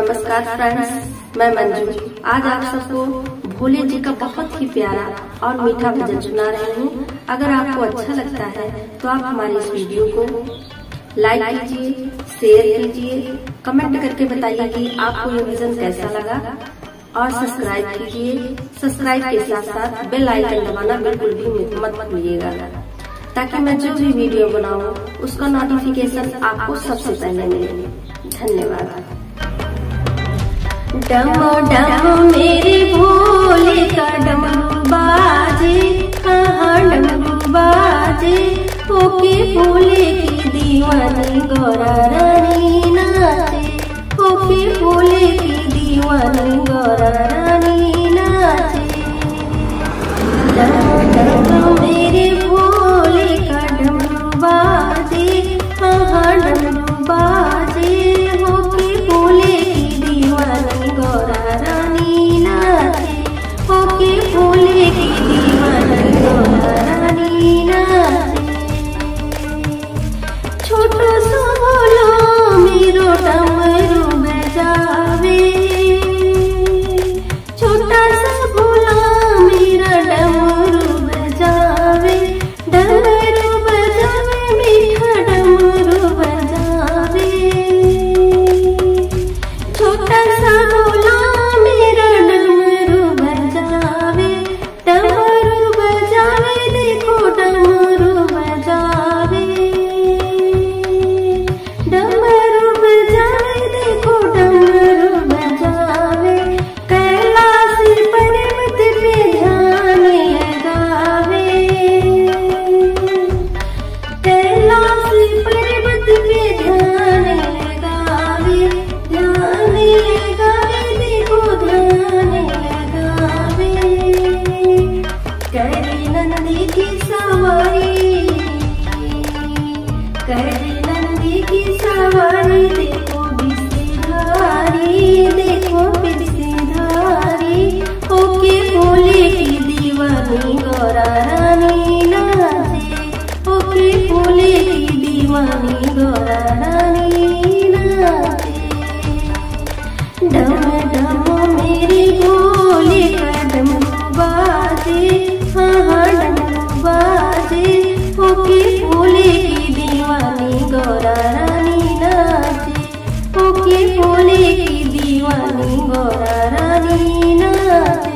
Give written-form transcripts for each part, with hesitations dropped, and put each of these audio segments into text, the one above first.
नमस्कार फ्रेंड्स, मैं मंजू। आज आप सबको भोले जी का बहुत ही प्यारा और मीठा भजन सुना रही हूँ। अगर आपको अच्छा लगता है तो आप हमारी इस वीडियो को लाइक कीजिए, शेयर कीजिए, कमेंट करके बताइए कि आपको ये भजन कैसा लगा और सब्सक्राइब कीजिए। सब्सक्राइब के साथ साथ बेल आइकन दबाना बिल्कुल भी मत भूलिएगा, ताकि मैं जो भी वीडियो बनाऊं उसका नोटिफिकेशन आपको सबसे पहले मिले। धन्यवाद। डमो डमो मेरे भोले का डमरू बाजे, हाँ डमरू बाजे, ओके भोले की दीवानी गौरा रानी नाचे, ओके भोले की दीवानी गौरा रानी नाचे। डमो डमो मेरे भोले का डमरू बाजे, हाँ डमरू बाजे, ओके भोले की दीवानी गौरा रानी नाचे, ओके भोले की दीवानी गौरा रानी नाचे। छोटो सो भोलो मेरो डमरू बजावे, छोटा सा भोला मेरा डमरू बजावे, डमरू बजावे मीठा डमरू बजावे। छोटा सा भोला मेरा डमरू बजावे, डमरू बजावे देखो डमरू बजावे, डमरू बजावे देखो डमरू बजावे। कैलाश पर्वत पे ध्यान लगावे, कैलाश पर्वत पे ध्यान लगावे, ध्यान लगावे देखो ध्यान लगावे। करे नंदी की सवारी, करे नंदी की सवारी, देखो बिस्तेधारी, देखो बिस्तेधारी, ओके भोले की दीवानी गौरा रानी नाचे, ओके भोले की दीवानी गौरा रानी नाचे। डम डम मेरे भोले का डमरू बाजे, हाँ डमरू बाजे, ओके भोले की दीवानी गौरा रानी नाचे, ओके भोले की दीवानी गौरा रानी नाचे।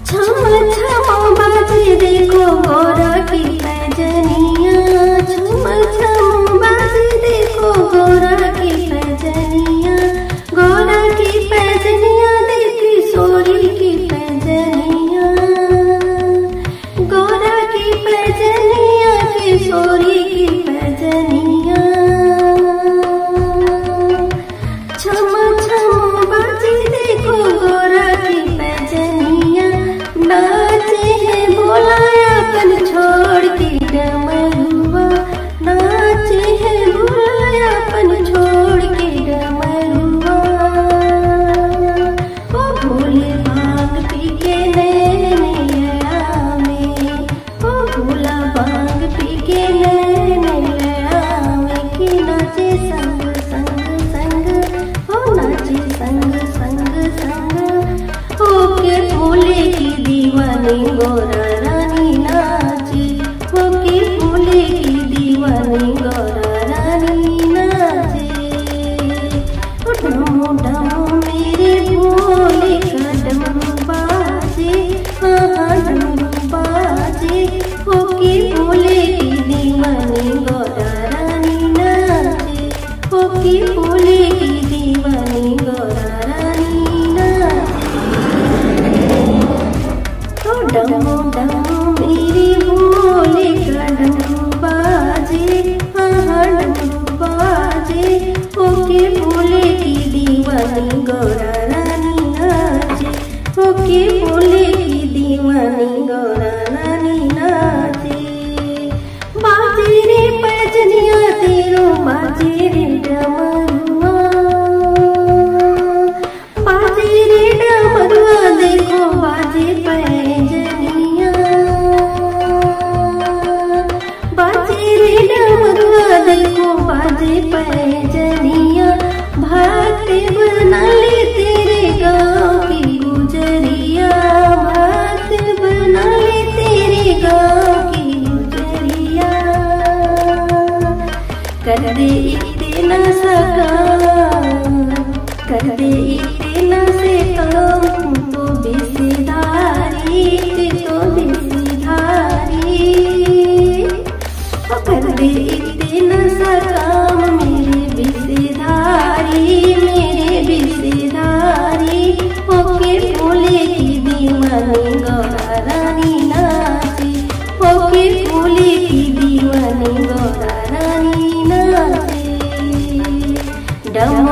छम छम बाजे देखो गौरा की पैजनिया, छम छम बाजे देखो गौरा की पैजनिया, गौरा की पैजनिया देखी सोरी की पैजनिया, गौरा की पैजनिया की सोरी की पैजनिया। छम छम बाजे देखो गौरा की पैजनिया, नाचे है भोला अपन छोड़ के डमरुआ, नाचे है भोला अपन छोड़ के डमरुआ। ओ भोले भांग पी के नैया में, ओ भोला भांग पी के नैया में, कि नाचे संग संग संग, ओ नाचे संग संग संग, ओके भोले की दीवानी गौरा रानी नाचे, ओके भोले की दीवानी गौरा रानी नाचे। डमो डमो मेरे भोले का डमरू बाजे, हाँ डमरू बाजे, ओके भोले की दीवानी गौरा रानी नाचे, ओके भोले की दीवानी गौरा रानी नाचे। डमो डमो मेरे भोले का डमरू बाजे, हाँ डमरू बाजे, ओके भोले की दीवानी गौरा रानी नाचे, ओके भोले की दीवानी गौरा रानी नाचे। बाजे रे पैजनिया तेरो बाजे रे डमरुआ, बाजे रे डमरुआ देखो बाजे पैजनिया, बाजे रे डमरुआ देखो बाजे कर दे इतना सा काम, कर दे इतना से काम, तो बेसेधारी तो बेसेधारी, कर दे इतना सा काम मेरे बेसेधारी, मेरे बेसेधारी। होके भोले की दीवानी गौरा रानी नाचे, होके भोले की दीवानी गौरा रानी नाचे। डम